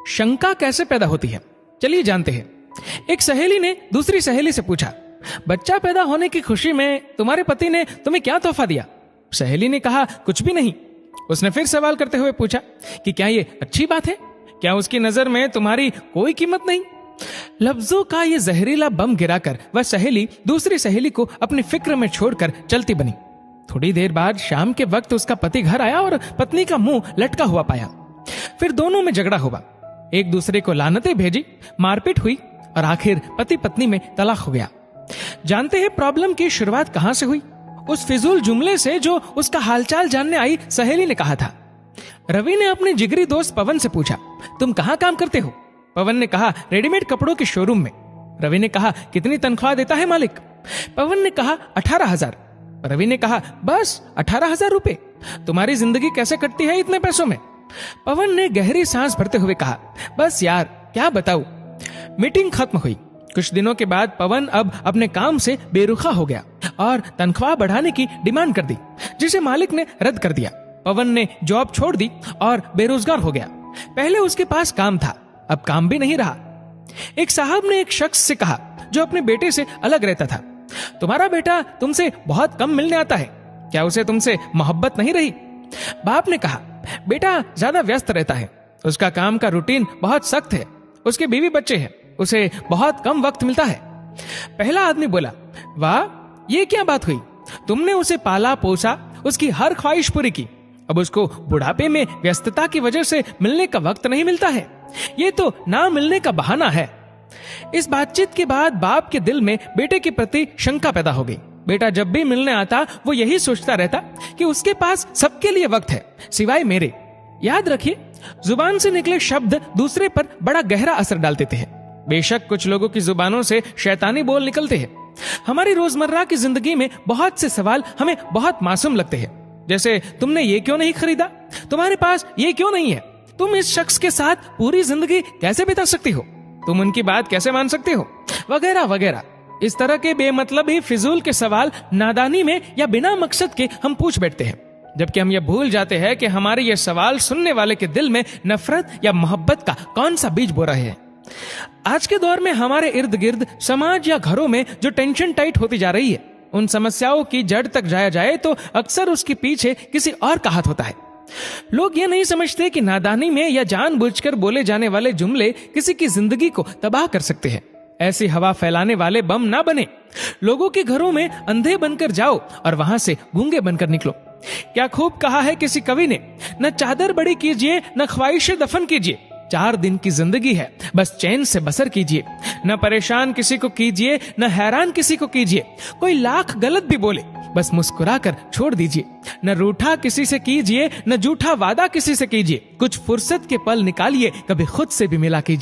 शंका कैसे पैदा होती है, चलिए जानते हैं। एक सहेली ने दूसरी सहेली से पूछा, बच्चा पैदा होने की खुशी में तुम्हारे पति ने तुम्हें क्या तोहफा दिया? सहेली ने कहा, कुछ भी नहीं। उसने फिर सवाल करते हुए पूछा कि क्या ये अच्छी बात है? क्या उसकी नजर में तुम्हारी कोई कीमत नहीं? लफ्जों का ये जहरीला बम गिराकर वह सहेली दूसरी सहेली को अपनी फिक्र में छोड़कर चलती बनी। थोड़ी देर बाद शाम के वक्त उसका पति घर आया और पत्नी का मुंह लटका हुआ पाया। फिर दोनों में झगड़ा हुआ, एक दूसरे को लानतें भेजी, मारपीट हुई और आखिर पति पत्नी में तलाक हो गया। जानते हैं प्रॉब्लम की शुरुआत कहां से हुई? उस फिजूल जुमले से जो उसका हालचाल जानने आई सहेली ने कहा था। रवि ने अपने जिगरी दोस्त पवन से पूछा, तुम कहां काम करते हो? पवन ने कहा, रेडीमेड कपड़ों के शोरूम में। रवि ने कहा, कितनी तनख्वाह देता है मालिक? पवन ने कहा, 18,000। रवि ने कहा, बस 18,000 रुपए? तुम्हारी जिंदगी कैसे कटती है इतने पैसों में? पवन ने गहरी सांस भरते हुए कहा, बस यार क्या बताऊं। मीटिंग खत्म हुई। कुछ दिनों के बाद पवन अब अपने काम से बेरुखा हो गया और तनख्वाह बढ़ाने की डिमांड कर दी, जिसे मालिक ने रद्द कर दिया। पवन ने जॉब छोड़ दी और बेरोजगार हो गया। पहले उसके पास काम था, अब काम भी नहीं रहा। एक साहब ने एक शख्स से कहा जो अपने बेटे से अलग रहता था, तुम्हारा बेटा तुमसे बहुत कम मिलने आता है, क्या उसे तुमसे मोहब्बत नहीं रही? बाप ने कहा, बेटा ज्यादा व्यस्त रहता है, उसका काम का रूटीन बहुत सख्त है, उसके बीवी बच्चे हैं, उसे बहुत कम वक्त मिलता है। पहला आदमी बोला, वाह ये क्या बात हुई, तुमने उसे पाला पोसा, उसकी हर ख्वाहिश पूरी की, अब उसको बुढ़ापे में व्यस्तता की वजह से मिलने का वक्त नहीं मिलता है, ये तो ना मिलने का बहाना है। इस बातचीत के बाद बाप के दिल में बेटे के प्रति शंका पैदा हो गई। बेटा जब भी मिलने आता वो यही सोचता रहता कि उसके पास सबके लिए वक्त है सिवाय मेरे। याद रखिए, जुबान से निकले शब्द दूसरे पर बड़ा गहरा असर डालते थे। बेशक कुछ लोगों की जुबानों से शैतानी बोल निकलते हैं। हमारी रोजमर्रा की जिंदगी में बहुत से सवाल हमें बहुत मासूम लगते हैं, जैसे तुमने ये क्यों नहीं खरीदा, तुम्हारे पास ये क्यों नहीं है, तुम इस शख्स के साथ पूरी जिंदगी कैसे बिता सकती हो, तुम उनकी बात कैसे मान सकते हो, वगैरह वगैरह। इस तरह के बेमतलब ही फिजूल के सवाल नादानी में या बिना मकसद के हम पूछ बैठते हैं, जबकि हम ये भूल जाते हैं कि हमारे ये सवाल सुनने वाले के दिल में नफरत या मोहब्बत का कौन सा बीज बो रहे हैं। आज के दौर में हमारे इर्द गिर्द समाज या घरों में जो टेंशन टाइट होती जा रही है, उन समस्याओं की जड़ तक जाया जाए तो अक्सर उसके पीछे किसी और का हाथ होता है। लोग ये नहीं समझते कि नादानी में या जानबूझकर बोले जाने वाले जुमले किसी की जिंदगी को तबाह कर सकते हैं। ऐसी हवा फैलाने वाले बम ना बने। लोगों के घरों में अंधे बनकर जाओ और वहां से गूंगे बनकर निकलो। क्या खूब कहा है किसी कवि ने, न चादर बड़ी कीजिए न ख्वाहिशें दफन कीजिए, 4 दिन की जिंदगी है बस चैन से बसर कीजिए। न परेशान किसी को कीजिए न हैरान किसी को कीजिए, कोई लाख गलत भी बोले बस मुस्कुरा कर छोड़ दीजिए। न रूठा किसी से कीजिए न झूठा वादा किसी से कीजिए, कुछ फुर्सत के पल निकालिए, कभी खुद से भी मिला कीजिए।